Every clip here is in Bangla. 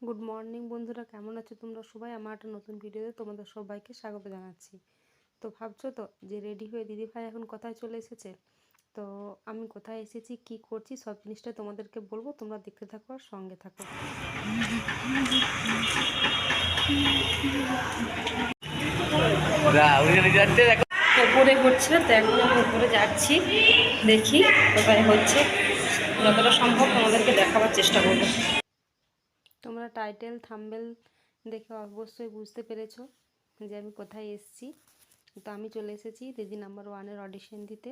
গুড মর্নিং বন্ধুরা, কেমন আছো তোমরা সবাই? আমার একটা নতুন ভিডিওতে তোমাদের সবাইকে স্বাগত জানাচ্ছি। তো ভাবছো তো যে রেডি হয়ে দিদিভাই এখন কোথায় চলে এসেছে। তো আমি কোথায় এসেছি, কি করছি, সব জিনিসটা তোমাদেরকে বলবো। তোমরা দেখতে থাকো আর সঙ্গে থাকো। উপরে হচ্ছে তো এখন আমি উপরে যাচ্ছি, দেখি কোথায় হচ্ছে। যতটা সম্ভব তোমাদেরকে দেখাবার চেষ্টা করবো। তোমরা টাইটেল থাম্বনেল দেখে অবশ্যই বুঝতে পেরেছো যে আমি কোথায় এসেছি। তো আমি চলে এসেছি দিদি নাম্বার ওয়ানের অডিশন দিতে।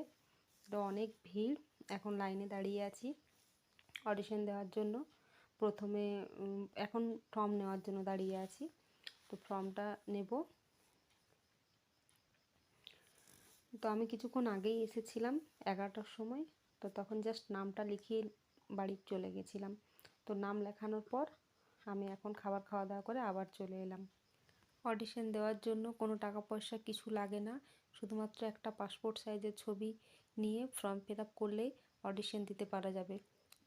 তো অনেক ভিড়, এখন লাইনে দাঁড়িয়ে আছি অডিশন দেওয়ার জন্য। প্রথমে এখন ফর্ম নেওয়ার জন্য দাঁড়িয়ে আছি। তো ফর্মটা নেব। তো আমি কিছুক্ষণ আগেই এসেছিলাম 11টার সময়। তো তখন জাস্ট নামটা লিখিয়ে বাড়ি চলে গেছিলাম। তো নাম লেখানোর পর আমি এখন খাওয়া দাওয়া করে আবার চলে এলাম। অডিশন দেওয়ার জন্য কোনো টাকা পয়সা কিছু লাগে না, শুধুমাত্র একটা পাসপোর্ট সাইজের ছবি নিয়ে ফর্ম ফিল আপ করলেই অডিশন দিতে পারা যাবে।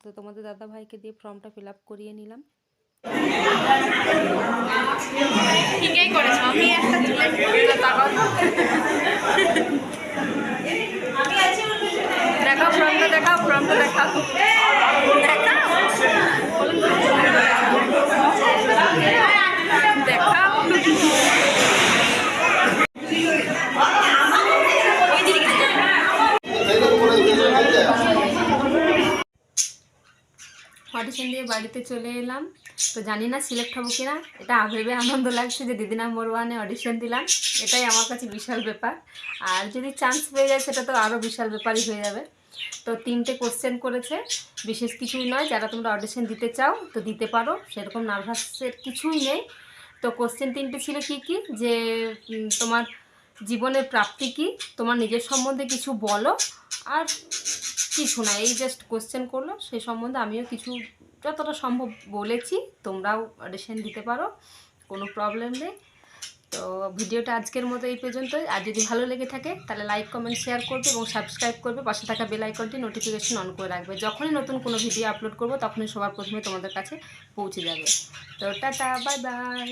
তো তোমাদের দাদা ভাইকে দিয়ে ফর্মটা ফিল আপ করিয়ে নিলাম। ঠিকই করেছো। আমি একটা দেখাও ফর্মটা, দেখাও ফর্মটা, দেখাও দেখাও। অডিশন দিয়ে বাড়িতে চলে এলাম। তো জানি না সিলেক্ট হবো কিনা, এটা ভেবে আনন্দ লাগছে যে দিদি নাম্বার ওয়ানে অডিশন দিলাম, এটাই আমার কাছে বিশাল ব্যাপার। আর যদি চান্স পেয়ে যায় সেটা তো আরও বিশাল ব্যাপারই হয়ে যাবে। তো 3টে কোশ্চেন করেছে, বিশেষ কিছুই নয়। যারা তোমরা অডিশন দিতে চাও তো দিতে পারো, সেরকম নার্ভাসের কিছুই নেই। তো কোশ্চেন 3টে ছিল কি কি, যে তোমার জীবনের প্রাপ্তি কি, তোমার নিজের সম্বন্ধে কিছু বলো, আর কিছু না, এই জাস্ট কোশ্চেন করলো। সেই সম্বন্ধে আমিও কিছু যতটা সম্ভব বলেছি। তোমরাও অডিশন দিতে পারো, কোনো প্রবলেম নেই। তো ভিডিওটা আজকের মতো এই পর্যন্তই। আর যদি ভালো লেগে থাকে তাহলে লাইক কমেন্ট শেয়ার করবে এবং সাবস্ক্রাইব করবে, পাশে থাকা বেল আইকনটি নোটিফিকেশন অন করে রাখবে। যখনই নতুন কোনো ভিডিও আপলোড করব তখনই সবার প্রথমে তোমাদের কাছে পৌঁছে যাবে। তো টাটা, বাই বাই।